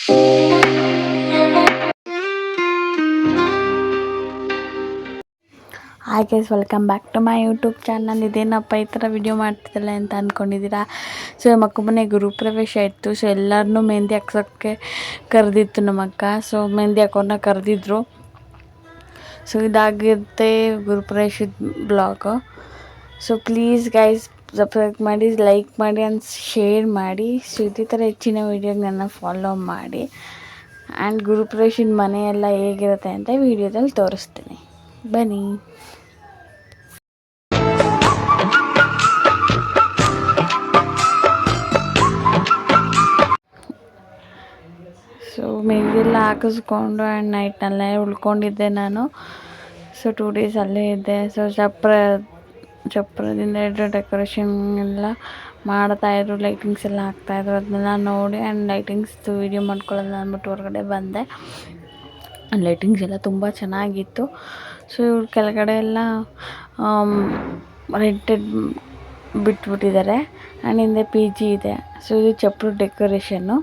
Hi guys, welcome back to my YouTube channel. ಇದೇನಪ್ಪ ಈ ಥರ ವಿಡಿಯೋ ಮಾಡ್ತಿದ್ದಲ್ಲ ಅಂತ ಅಂದ್ಕೊಂಡಿದ್ದೀರಾ. ಸೊ ನಮ್ಮ ಮನೆ ಗುರುಪ್ರವೇಶ ಇತ್ತು. ಸೊ ಎಲ್ಲರನ್ನೂ ಮೆಹಂದಿ ಹಾಕ್ಸೋಕ್ಕೆ ಕರೆದಿತ್ತು ನಮ್ಮ ಅಕ್ಕ. ಸೊ ಮೆಹಂದಿ ಹಾಕೋನ್ನ ಕರೆದಿದ್ರು. ಸೊ ಇದಾಗಿರುತ್ತೆ ಗುರುಪ್ರವೇಶದ blog. So please guys subscribe ಮಾಡಿ, ಲೈಕ್ ಮಾಡಿ ಆ್ಯಂಡ್ ಶೇರ್ ಮಾಡಿ. ಸೊ ಇದೇ ಥರ ಹೆಚ್ಚಿನ ವೀಡಿಯೋಗೆ ನನ್ನ ಫಾಲೋ ಮಾಡಿ. ಆ್ಯಂಡ್ ಗುರುಪ್ರವೇಶದ ಮನೆಯೆಲ್ಲ ಹೇಗಿರುತ್ತೆ ಅಂತ ವೀಡಿಯೋದಲ್ಲಿ ತೋರಿಸ್ತೀನಿ, ಬನ್ನಿ. ಸೊ ಮೆಹಂದಿಯೆಲ್ಲ ಹಾಕಿಸ್ಕೊಂಡು ಆ್ಯಂಡ್ ನೈಟ್ನಲ್ಲೇ ಉಳ್ಕೊಂಡಿದ್ದೆ ನಾನು. ಸೊ 2 days ಅಲ್ಲೇ ಇದ್ದೆ. ಸೊ ಚಪ್ರದಿಂದ ಹಿಡಿದು ಡೆಕೋರೇಷನ್ ಎಲ್ಲ ಮಾಡ್ತಾಯಿದ್ರು, ಲೈಟಿಂಗ್ಸ್ ಎಲ್ಲ ಹಾಕ್ತಾಯಿದ್ರು. ಅದನ್ನೆಲ್ಲ ನೋಡಿ ಆ್ಯಂಡ್ ಲೈಟಿಂಗ್ಸ್ದು ವೀಡಿಯೋ ಮಾಡ್ಕೊಳ್ಳೋದು ಅಂದ್ಬಿಟ್ಟು ಹೊರಗಡೆ ಬಂದೆ. ಲೈಟಿಂಗ್ಸ್ ಎಲ್ಲ ತುಂಬ ಚೆನ್ನಾಗಿತ್ತು. ಸೊ ಇವ್ರ ಕೆಳಗಡೆ ಎಲ್ಲ ರೆಂಟೆಡ್ ಬಿಟ್ಬಿಟ್ಟಿದ್ದಾರೆ ಆ್ಯಂಡ್ ಹಿಂದೆ PG ಇದೆ. ಸೊ ಇದು ಚಪ್ರ ಡೆಕೋರೇಷನ್ನು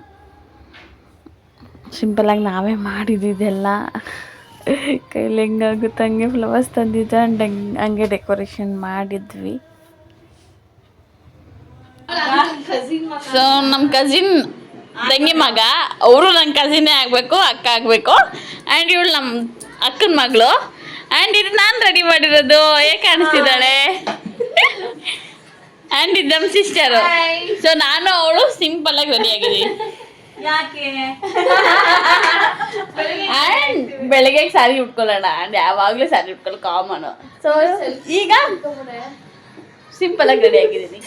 ಸಿಂಪಲಾಗಿ ನಾವೇ ಮಾಡಿದ್ದಿದ್ದೆಲ್ಲ. ಕೈಲಿ ಹೆಂಗಾಗುತ್ತೆ ಹಂಗೆ ಫ್ಲವರ್ಸ್ ತಂದಿದ್ದು ಆ್ಯಂಡ್ ಹಂಗೆ ಡೆಕೋರೇಷನ್ ಮಾಡಿದ್ವಿ. ಸೊ ನಮ್ಮ ಕಸಿನ್ ತಂಗಿ ಮಗ, ಅವರು ನನ್ನ ಕಸಿನ್ನೇ ಆಗಬೇಕು, ಅಕ್ಕ ಆಗಬೇಕು. ಆ್ಯಂಡ್ ಇವಳು ನಮ್ಮ ಅಕ್ಕನ ಮಗಳು. ಆ್ಯಂಡ್ ಇದು ನಾನು ರೆಡಿ ಮಾಡಿರೋದು, ಹೇಗೆ ಕಾಣಿಸ್ತಿದ್ದಾಳೆ. ಆ್ಯಂಡ್ ಇದು ನಮ್ಮ ಸಿಸ್ಟರು. ಸೊ ನಾನು ಅವಳು ಸಿಂಪಲ್ಲಾಗಿ ರೆಡಿ ಆಗಿದ್ದೀವಿ. ಆ್ಯಂಡ್ ಬೆಳಗ್ಗೆ ಸ್ಯಾರಿ ಉಟ್ಕೊಳ್ಳೋಣ. ಆ್ಯಂಡ್ ಯಾವಾಗಲೂ ಸ್ಯಾರಿ ಉಟ್ಕೊಳ್ಳೋ ಕಾಮನು. ಸೊ ಈಗ ಸಿಂಪಲ್ ಆಗಿ ರೆಡಿ ಆಗಿದ್ದೀನಿ.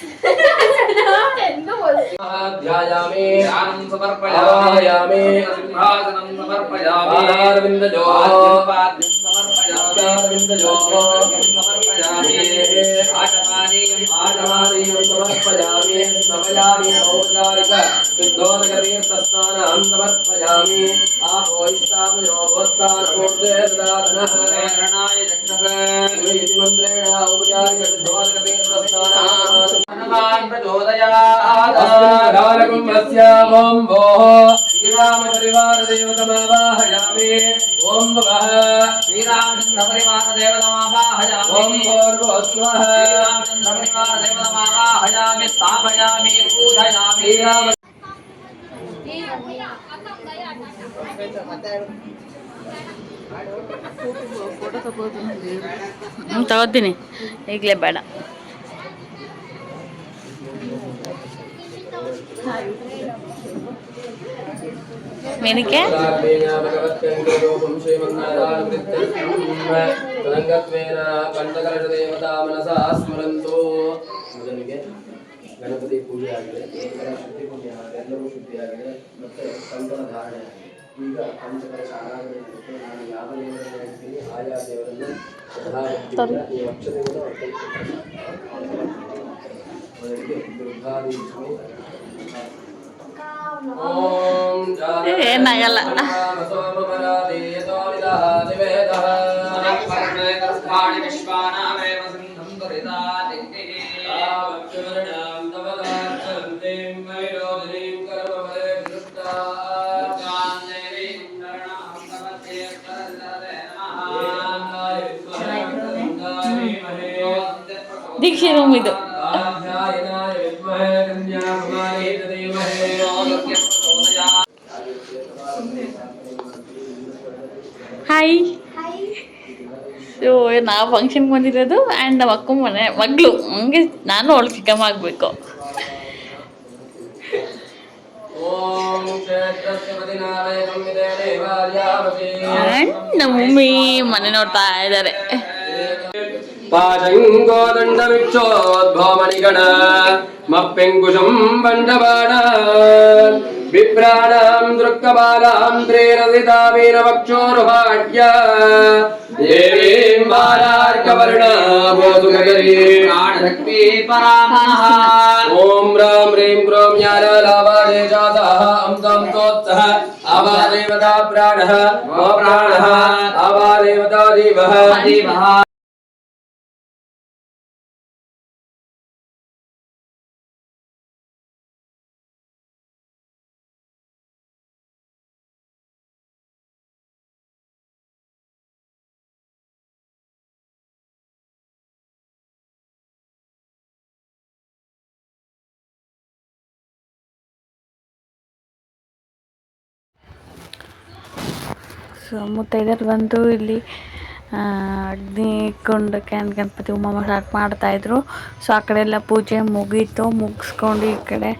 श्रीरामपरिवारदेवतमावाहयामि ओम भवः श्रीरामचन्द्रपरिवारदेवतमावाहयामि ओम भूर्भुवस्वः श्रीरामचन्द्रपरिवारदेवतमावाहयामि स्थापयामि पूजयामि ತಗೋತೀನಿ, ಈಗಲೇ ಬೇಡ. ಮೇನಕ್ಕೆ ಗಣಪತಿ ಪೂಜೆ ಆಗಿದೆ, ಶುದ್ಧಿ ಪೂಜೆ ಆಗಿದೆ, ಎಲ್ಲರೂ ಶುದ್ಧಿ ಆಗಿದೆ. ಮತ್ತೆ ಕಂಕಣ ಧಾರಣೆ ಆಗಿದೆ. ಈಗ ಪಂಚಕಲಶ ಆರಾಧನೆ ಆಗುತ್ತೆ. ನಾನು ಯಾವ ದೇವರನ್ನು ಹೇಳ್ತೀನಿ ಆಯಾ ದೇವರನ್ನು ಈ ಅಕ್ಷತೆಯನ್ನು ಏನಾಗಲ್ಲ. ದೀಕ್ಷೆ ರೂಮ್ ಇದು. ಹಾಯ್, ನಾವು ಫಂಕ್ಷನ್ಗೆ ಬಂದಿರೋದು ಆ್ಯಂಡ್ ನಮ್ಮ ಅಕ್ಕ ಮಗಳು ಹಂಗೆ ನಾನು ಅವಳು ಚಿಕ್ಕಮ್ಮ ಆಗಬೇಕು. ಆ್ಯಂಡ್ ನಮ್ಮ ಮಮ್ಮಿ ಮನೆ ನೋಡ್ತಾ ಇದ್ದಾರೆ. ಪಾಶಂಗೋದಂಡಮಿಕ್ಷೋದ್ಭವಮಣಿಗಣ ಮಪ್ಪೆಂಕುಶಂ ಬಂಡವಾಡ ವಿಪ್ರಾಣಾಂ ದೃಕ್ಕಬಾಲಾಂ ತ್ರೇರಸಿತಾವೀರ ವಕ್ಷೋರುಹಾಢ್ಯ ದೇವೀಂ ಬಾಲಾರ್ಕವರ್ಣಾಭೋಸುಗರಿ ಪ್ರಾಣಶಕ್ತಿ ಪರಾಮನಃ ಓಂ ರಾಂ ಹ್ರೀಂ ಕ್ರೋಂ ಜ್ಞಾನಲಾಭಾದೇಶಾಸಃ ಅಂಸಂ ಸ್ತೋತ್ಸಃ ಆವಾದೇವತಾ ಪ್ರಾಣಃ ಪ್ರಾಣಃ ಆವಾದೇವತಾ ದೇವಃ ಸೊ ಮುತ್ತೈದೆಯರು ಬಂದು ಇಲ್ಲಿ ಅಗ್ನಿ ಕುಂಡಕ್ಕೆ ಗಣಪತಿ ಹೋಮ ಸ್ಟಾರ್ಟ್ ಮಾಡ್ತಾಯಿದ್ರು. ಸೊ ಆ ಕಡೆ ಎಲ್ಲ ಪೂಜೆ ಮುಗೀತು. ಮುಗಿಸ್ಕೊಂಡು ಈ ಕಡೆ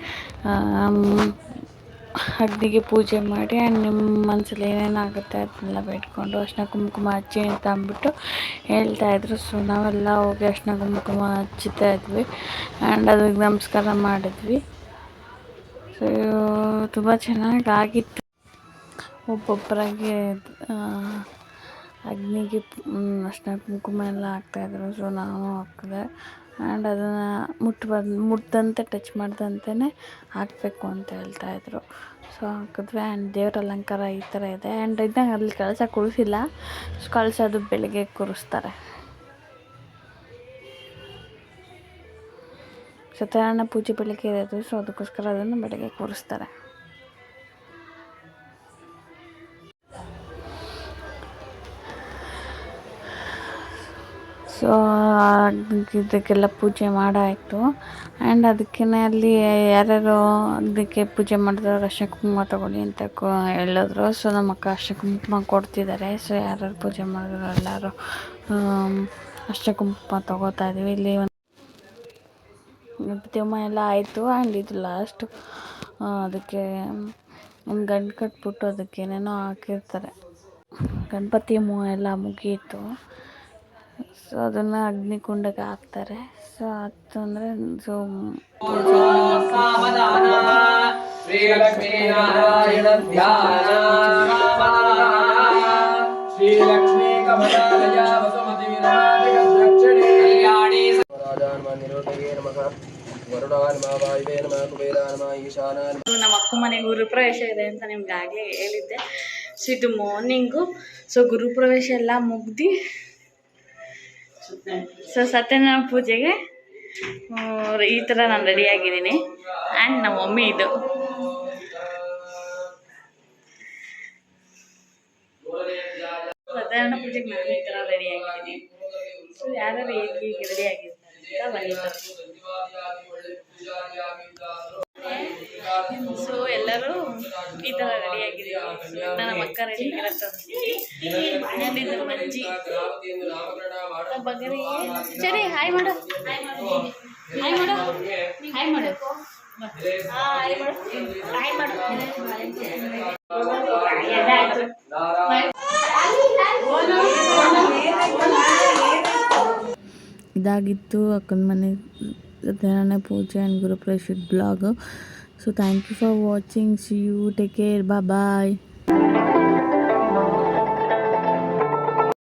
ಅಗ್ನಿಗೆ ಪೂಜೆ ಮಾಡಿ ಆ್ಯಂಡ್ ನಿಮ್ಮ ಮನಸ್ಸಲ್ಲಿ ಏನೇನಾಗುತ್ತೆ ಅದನ್ನೆಲ್ಲ ಬೇಡ್ಕೊಂಡು ಅರ್ಶಿನ ಕುಂಕುಮ ಹಚ್ಚಿ ಅಂತ ಅಂದ್ಬಿಟ್ಟು ಹೇಳ್ತಾಯಿದ್ರು. ಸೊ ನಾವೆಲ್ಲ ಹೋಗಿ ಅರ್ಶಿನ ಕುಂಕುಮ ಹಚ್ಚುತ್ತಾ ಇದ್ವಿ ಆ್ಯಂಡ್ ಅದಕ್ಕೆ ನಮಸ್ಕಾರ ಮಾಡಿದ್ವಿ. ಸೊ ತುಂಬ ಚೆನ್ನಾಗಾಗಿತ್ತು. ಒಬ್ಬೊಬ್ಬರಾಗಿ ಅಗ್ನಿಗೆ ಅರ್ಶಿನ ಕುಂಕುಮ ಎಲ್ಲ ಹಾಕ್ತಾಯಿದ್ರು. ಸೊ ನಾನು ಹಾಕಿದೆ ಆ್ಯಂಡ್ ಅದನ್ನು ಮುಟ್ಟದಂತೆ ಟಚ್ ಮಾಡ್ದಂತೆ ಹಾಕಬೇಕು ಅಂತ ಹೇಳ್ತಾಯಿದ್ರು. ಸೊ ಹಾಕಿದ್ವಿ ಆ್ಯಂಡ್ ದೇವ್ರ ಅಲಂಕಾರ ಈ ಥರ ಇದೆ. ಆ್ಯಂಡ್ ಇದ್ದಂಗೆ ಅಲ್ಲಿ ಕಳಶ ಕೂರಿಸಿಲ್ಲ. ಸೊ ಕಳಶ ಅದು ಬೆಳಗ್ಗೆ ಕೂರಿಸ್ತಾರೆ. ಸತ್ಯನಾರಾಯಣ ಪೂಜೆ ಬೆಳಗ್ಗೆ ಇರೋದು. ಸೊ ಅದಕ್ಕೋಸ್ಕರ ಅದನ್ನು ಬೆಳಗ್ಗೆ ಕೂರಿಸ್ತಾರೆ. ಸೊ ಇದಕ್ಕೆಲ್ಲ ಪೂಜೆ ಮಾಡಾಯಿತು ಆ್ಯಂಡ್ ಅದಕ್ಕೆ ಅಲ್ಲಿ ಯಾರ್ಯಾರು ಅದಕ್ಕೆ ಪೂಜೆ ಮಾಡಿದ್ರು ಅರ್ಶಿನ ಕುಂಕುಮ ತೊಗೊಳ್ಳಿ ಅಂತ ಹೇಳಿದ್ರು. ಸೊ ನಮ್ಮ ಅಕ್ಕ ಅರ್ಶಿನ ಕುಂಕುಮ ಕೊಡ್ತಿದ್ದಾರೆ. ಸೊ ಯಾರ್ಯಾರು ಪೂಜೆ ಮಾಡಿದ್ರು ಎಲ್ಲರೂ ಅರ್ಶಿನ ಕುಂಕುಮ ತೊಗೋತಾ ಇದ್ವಿ. ಇಲ್ಲಿ ಗಣಪತಿ ಹೋಮ ಎಲ್ಲ ಆಯಿತು ಆ್ಯಂಡ್ ಇದು ಲಾಸ್ಟು. ಅದಕ್ಕೆ ಒಂದು ಗಂಟು ಕಟ್ಬಿಟ್ಟು ಅದಕ್ಕೆ ಏನೇನೋ ಹಾಕಿರ್ತಾರೆ. ಗಣಪತಿ ಹೋಮ ಎಲ್ಲ ಮುಗೀತು. ಸೊ ಅದನ್ನು ಅಗ್ನಿಕುಂಡಕ್ಕೆ ಹಾಕ್ತಾರೆ. ಸೊ ಅದು ಅಂದರೆ ಸೊ ನಮ್ಮ ಅಕ್ಕ ಮನೆ ಗುರುಪ್ರವೇಶ ಇದೆ ಅಂತ ನಿಮ್ಗೆ ಆಗಲೇ ಹೇಳಿದ್ದೆ. ಸೊ ಇದು ಮಾರ್ನಿಂಗು. ಸೊ ಗುರುಪ್ರವೇಶ ಎಲ್ಲ ಮುಗ್ದು ಸೊ ಸತ್ಯನಾರಾಯಣ ಪೂಜೆಗೆ ಈ ಥರ ನಾನು ರೆಡಿಯಾಗಿದ್ದೀನಿ. ಆ್ಯಂಡ್ ನಮ್ಮ ಮಮ್ಮಿ ಇದು ಸತ್ಯನಾರಾಯಣ ಪೂಜೆಗೆ ನಾನು ಈ ಥರ ರೆಡಿಯಾಗಿದ್ದೀನಿ. ಸೊ ಯಾರು ಹೇಗೆ ರೆಡಿಯಾಗಿರ್ತಾರೆ ಅಂತ ಬನ್ನಿ. ಸೊ ಎಲ್ಲರೂ ಈ ಥರ ರೆಡಿಯಾಗಿದ್ದೀವಿ. ನಮ್ಮ ಅಕ್ಕ ರೆಡಿಯಾಗಿರತ್ತೆ. ಇದು ಅಜ್ಜಿ ಬಗ್ಗರಿ. ಸರಿ ಹಾಯ್ ಮಾಡು, ಹಾಯ್ ಮಾಡು, ಹಾಯ್ ಮಾಡು, ಹಾಯ್ ಮಾಡು, ಹಾಯ್ ಮಾಡು, ಇದಾಗಿತ್ತು ಅಕ್ಕನ ಮನೆ ಸತ್ಯನಾರಾಯಣ ಪೂಜೆ ಆ್ಯಂಡ್ ಗುರುಪ್ರವೇಶದ blog. So thank you for watching. See you, take care, bye.